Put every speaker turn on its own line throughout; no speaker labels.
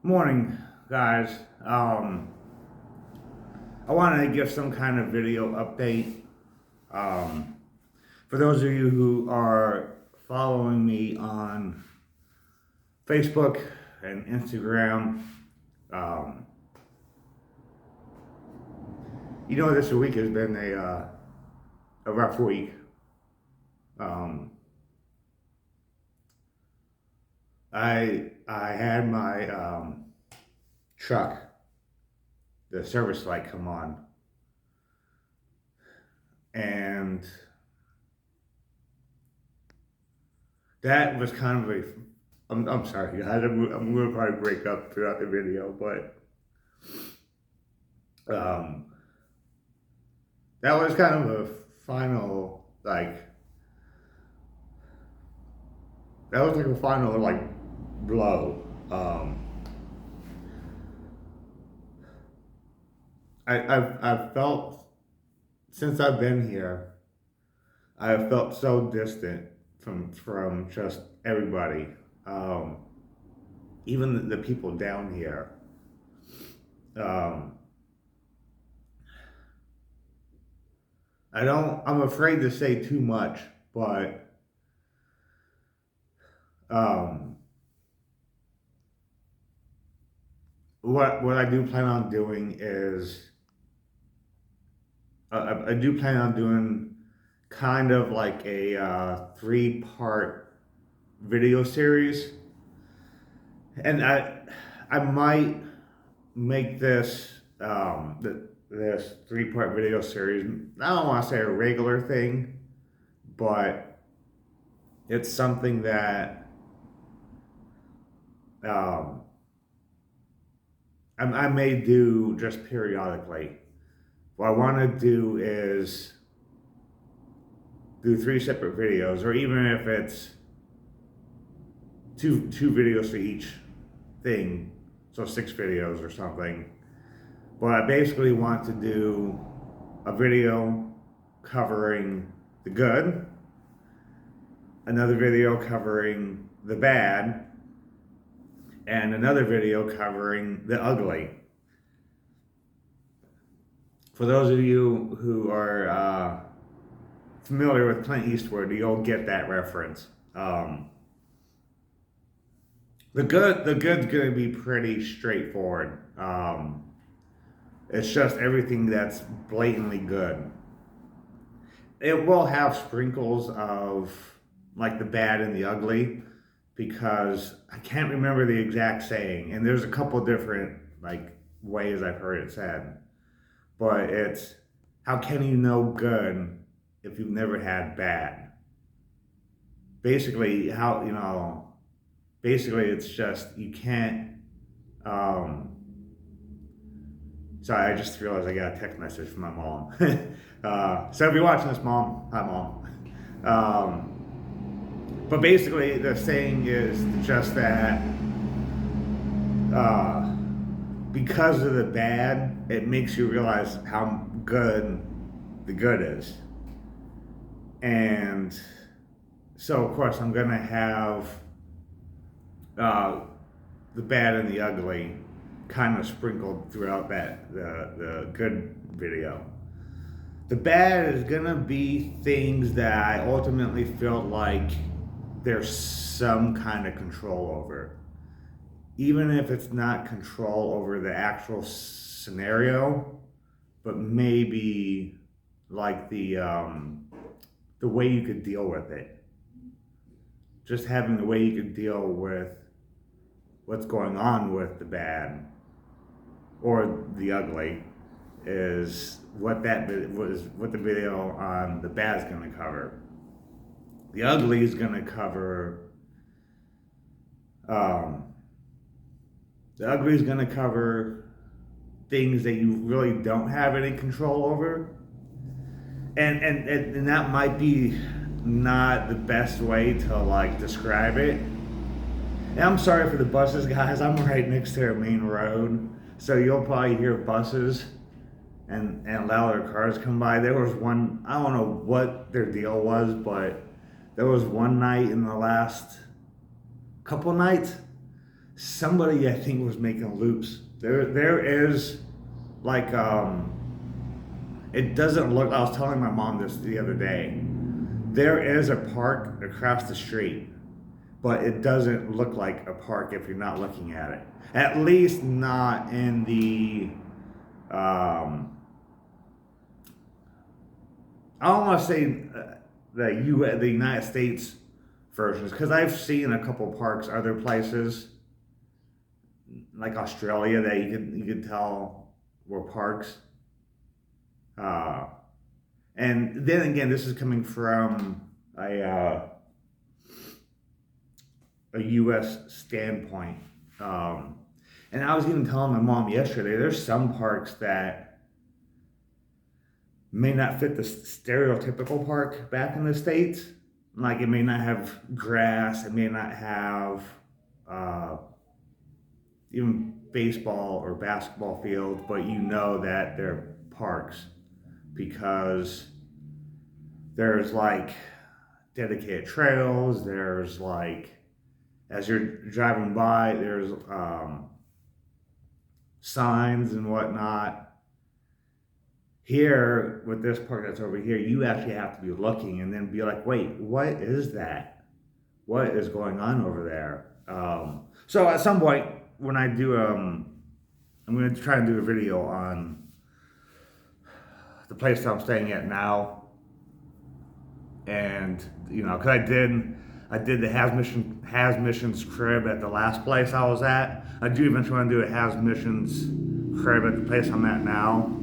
Morning, guys. I wanted to give some kind of video update. Um, for those of you who are following me on Facebook and Instagram, um, you know this week has been a rough week. Um, I had my truck, the service light, come on, and that was kind of a. I'm sorry, guys. I'm going to probably break up throughout the video, but um, that was kind of a final, that was like a final, blow. I've felt, since I've been here, I've felt so distant from just everybody. Um, Even the people down here. Um, I'm afraid to say too much, but um, what I do plan on doing is I do plan on doing kind of like a 3-part video series, and I might make this 3-part video series. I don't want to say a regular thing, but it's something that um, I may do just periodically. What I want to do is do 3 separate videos, or even if it's two videos for each thing, so 6 videos or something. But I basically want to do a video covering the good, another video covering the bad, and another video covering the ugly. For those of you who are familiar with Clint Eastwood, you'll get that reference. The good's gonna be pretty straightforward. It's just everything that's blatantly good. It will have sprinkles of like the bad and the ugly, because I can't remember the exact saying, and there's a couple different like ways I've heard it said, but it's, how can you know good if you've never had bad? Basically, basically it's just you can't. Sorry, I just realized I got a text message from my mom. So if you're watching this, Mom, hi, Mom. But basically, the saying is just that because of the bad, it makes you realize how good the good is. And so, of course, I'm going to have the bad and the ugly kind of sprinkled throughout the good video. The bad is gonna be things that I ultimately feel like there's some kind of control over, even if it's not control over the actual scenario, but maybe like the way you could deal with it. Just having the way you could deal with what's going on with the bad or the ugly is what the video on the bad is going to cover. The ugly is going to cover things that you really don't have any control over, and that might be not the best way to like describe it. And I'm sorry for the buses, guys. I'm right next to a main road, so you'll probably hear buses and louder cars come by. There was one, I don't know what their deal was, but there was one night in the last couple nights somebody I think was making loops. There is like it doesn't look. I was telling my mom this the other day. There is a park across the street, but it doesn't look like a park if you're not looking at it. At least not in the I don't want to say the United States versions, because I've seen a couple parks other places like Australia that you could tell were parks. And then again, this is coming from a U.S. standpoint. And I was even telling my mom yesterday, there's some parks that may not fit the stereotypical park back in the States. Like it may not have grass, it may not have even baseball or basketball fields, but you know that they're parks because there's like dedicated trails, there's like, as you're driving by, there's signs and whatnot. Here, with this park that's over here, you actually have to be looking and then be like, wait, what is that? What is going on over there? So at some point, when I do, I'm going to try and do a video on the place that I'm staying at now. And, you know, because I did the Has Missions crib at the last place I was at. I do eventually want to do a Has Missions crib at the place I'm at now.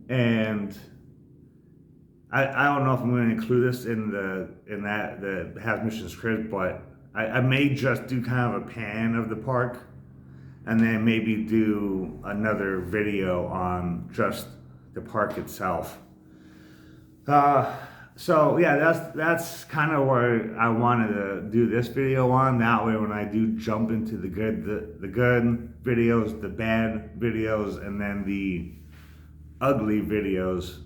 And I don't know if I'm going to include this in the Has Missions crib, but I may just do kind of a pan of the park and then maybe do another video on just the park itself. So yeah, that's kind of where I wanted to do this video on. That way, when I do jump into the good videos, the bad videos, and then the ugly videos,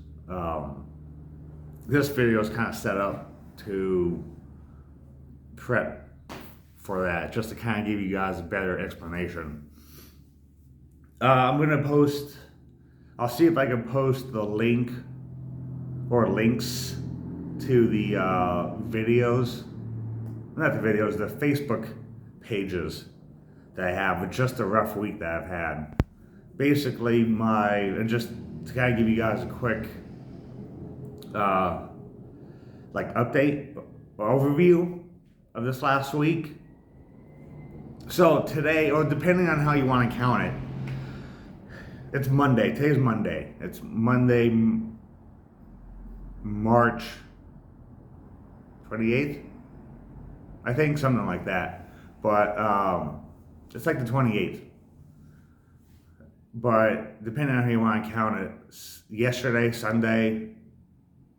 this video is kind of set up to prep for that, just to kind of give you guys a better explanation. I'm gonna post. I'll see if I can post the link or links to the videos, not the videos, the Facebook pages that I have with just a rough week that I've had. Basically, and just to kind of give you guys a quick like update or overview of this last week. So today, or depending on how you want to count it, it's Monday. Today's Monday. It's Monday, March 28th, I think, something like that. But it's like the 28th. But depending on how you want to count it, yesterday, Sunday,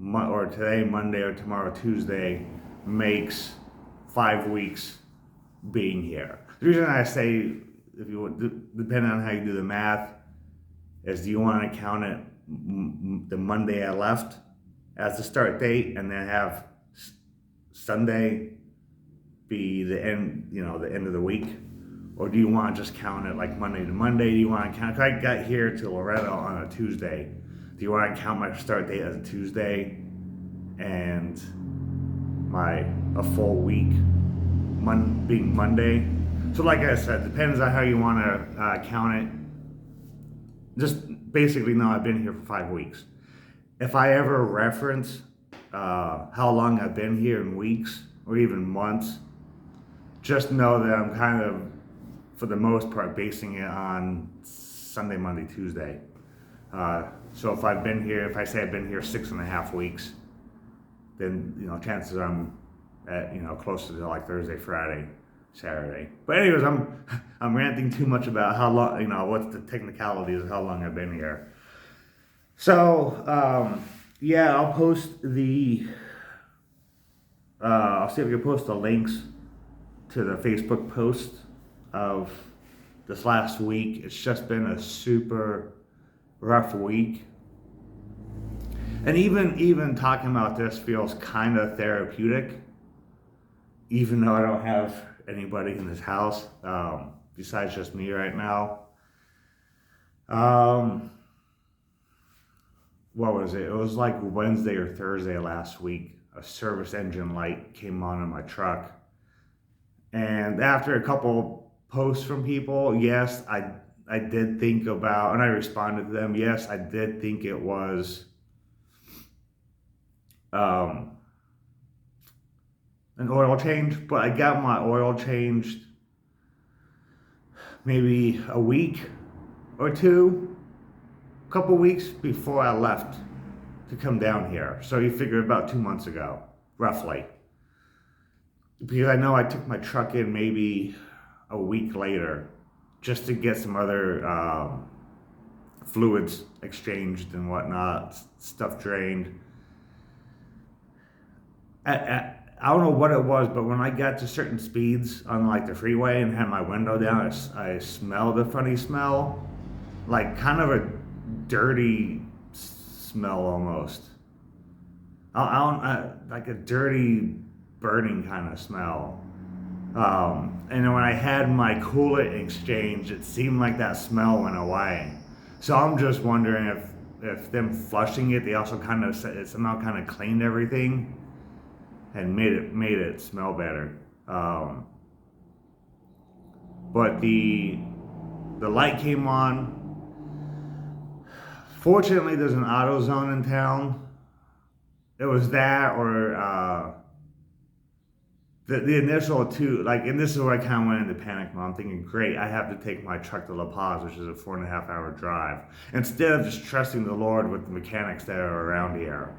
or today, Monday, or tomorrow, Tuesday, makes 5 weeks being here. The reason I say, if you depending on how you do the math, is do you want to count it the Monday I left as the start date, and then have Sunday be the end, the end of the week? Or do you want to just count it like Monday to Monday? Do you want to count, I got here to Loretto on a Tuesday. Do you want to count my start date as a Tuesday and a full week being Monday? So like I said, depends on how you want to count it. Just basically know I've been here for 5 weeks. If I ever reference how long I've been here in weeks or even months, just know that I'm kind of, for the most part, basing it on Sunday, Monday, Tuesday. So if I say I've been here 6.5 weeks, then chances are I'm at closer to like Thursday, Friday, Saturday. But anyways, I'm ranting too much about how long, what's the technicalities of how long I've been here. So yeah, I'll post I'll see if I can post the links to the Facebook post of this last week. It's just been a super rough week. And even talking about this feels kind of therapeutic. even though I don't have anybody in this house, besides just me right now. What was it? It was like Wednesday or Thursday last week. A service engine light came on in my truck. And after a couple posts from people, yes, I did think about, and I responded to them, yes, I did think it was an oil change, but I got my oil changed maybe a week or two, a couple weeks before I left to come down here. So you figure about 2 months ago, roughly. Because I know I took my truck in maybe a week later just to get some other fluids exchanged and whatnot, stuff drained. I don't know what it was, but when I got to certain speeds on like the freeway and had my window down, I smelled a funny smell, like kind of a dirty smell almost. Like a dirty burning kind of smell. And then when I had my coolant exchange, it seemed like that smell went away. So I'm just wondering if them flushing it, they also kind of somehow kind of cleaned everything and made it smell better. But the light came on. Fortunately, there's an AutoZone in town. It was that or the initial two, like, and this is where I kind of went into panic mode. I'm thinking, great, I have to take my truck to La Paz, which is a 4.5 hour drive, instead of just trusting the Lord with the mechanics that are around here.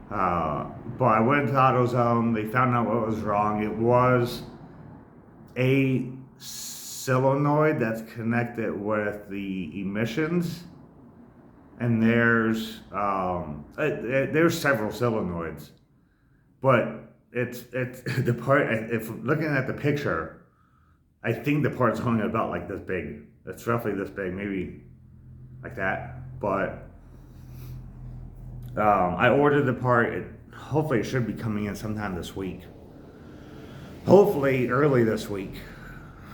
But I went to AutoZone. They found out what was wrong. It was a solenoid that's connected with the emissions, and there's several solenoids, but it's the part. If looking at the picture, I think the part's only about like this big. It's roughly this big, maybe like that. But I ordered the part. Hopefully it should be coming in sometime this week. Hopefully early this week.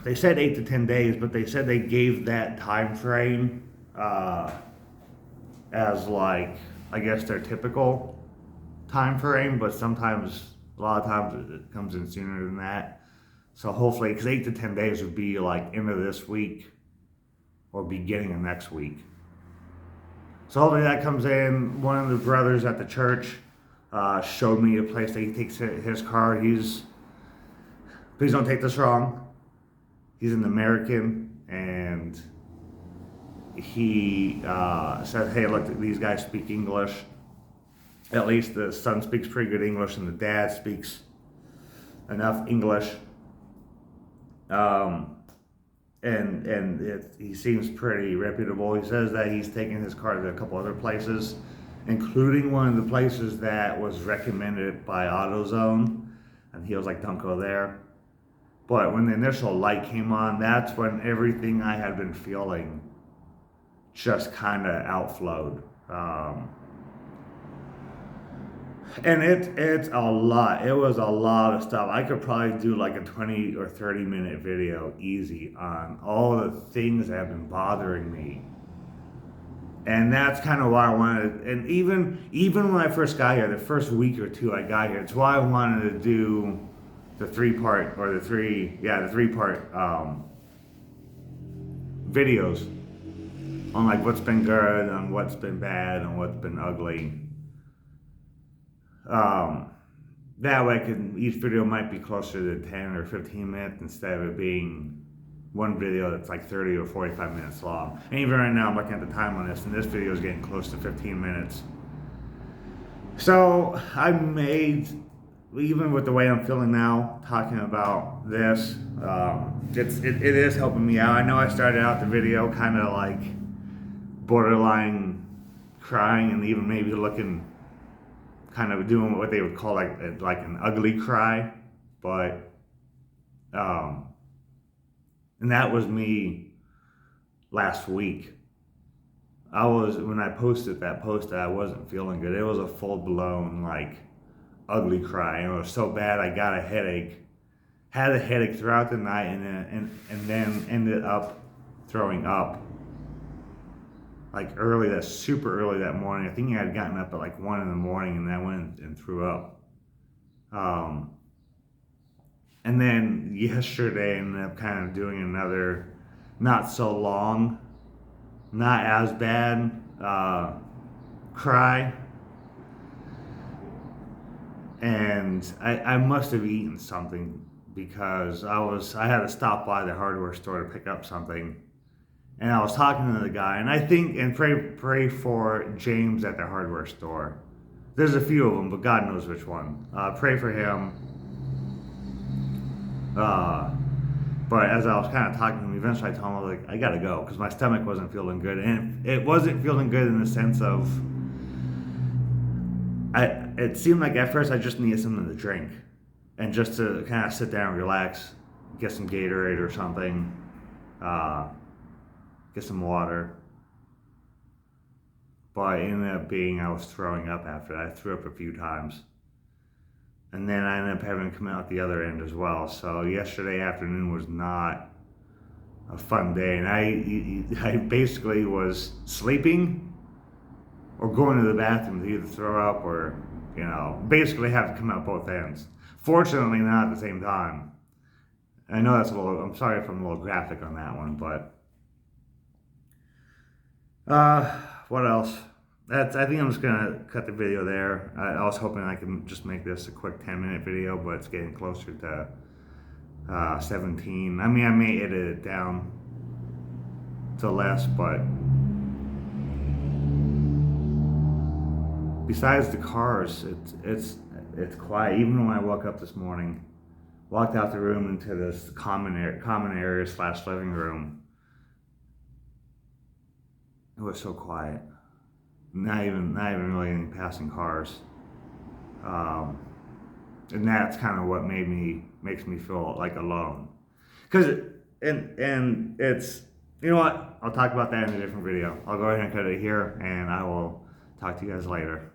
They said 8 to 10 days, but they said they gave that time frame as like, I guess their typical time frame, but sometimes, a lot of times it comes in sooner than that. So hopefully, because 8 to 10 days would be like end of this week or beginning of next week. So hopefully that comes in. One of the brothers at the church showed me a place that he takes his car. Please don't take this wrong, he's an American, and he said, hey, look, these guys speak English. At least the son speaks pretty good English, and the dad speaks enough English. He seems pretty reputable. He says that he's taken his car to a couple other places, including one of the places that was recommended by AutoZone, and he was like, don't go there. But when the initial light came on, that's when everything I had been feeling just kind of outflowed. And it's a lot. It was a lot of stuff. I could probably do like a 20 or 30 minute video easy on all the things that have been bothering me. And that's kind of why I wanted, and even when I first got here, the first week or two I got here, it's why I wanted to do the three part videos on like what's been good, on what's been bad, and what's been ugly. That way each video might be closer to 10 or 15 minutes instead of it being one video that's like 30 or 45 minutes long. And even right now I'm looking at the time on this, and this video is getting close to 15 minutes. So I made, even with the way I'm feeling now, talking about this, it is helping me out. I know I started out the video kind of like borderline crying, and even maybe looking, kind of doing what they would call like an ugly cry, but and that was me last week. When I posted that post, I wasn't feeling good. It was a full blown like ugly cry. It was so bad I got a headache had a headache throughout the night, and then ended up throwing up like super early that morning. I think I had gotten up at like 1 in the morning, and then I went and threw up. And then yesterday I ended up kind of doing another not so long, not as bad cry. And I must have eaten something because I had to stop by the hardware store to pick up something. And I was talking to the guy, and I think, and pray for James at the hardware store. There's a few of them, but God knows which one. Pray for him. But as I was kind of talking to him, eventually I told him, I was like, I gotta go, because my stomach wasn't feeling good. And it wasn't feeling good in the sense of, it seemed like at first I just needed something to drink. And just to kind of sit down and relax, get some Gatorade or something, get some water. But it ended up being I was throwing up after that. I threw up a few times. And then I ended up having to come out the other end as well. So yesterday afternoon was not a fun day. And I basically was sleeping or going to the bathroom to either throw up or, basically have to come out both ends. Fortunately, not at the same time. I know that's I'm sorry if I'm a little graphic on that one, but what else? I think I'm just gonna cut the video there. I was hoping I could just make this a quick 10-minute video, but it's getting closer to 17. I mean, I may edit it down to less, but besides the cars, it's quiet. Even when I woke up this morning, walked out the room into this common area / living room, it was so quiet. Not even really any passing cars, and that's kind of what makes me feel like alone. And it's, you know what? I'll talk about that in a different video. I'll go ahead and cut it here, and I will talk to you guys later.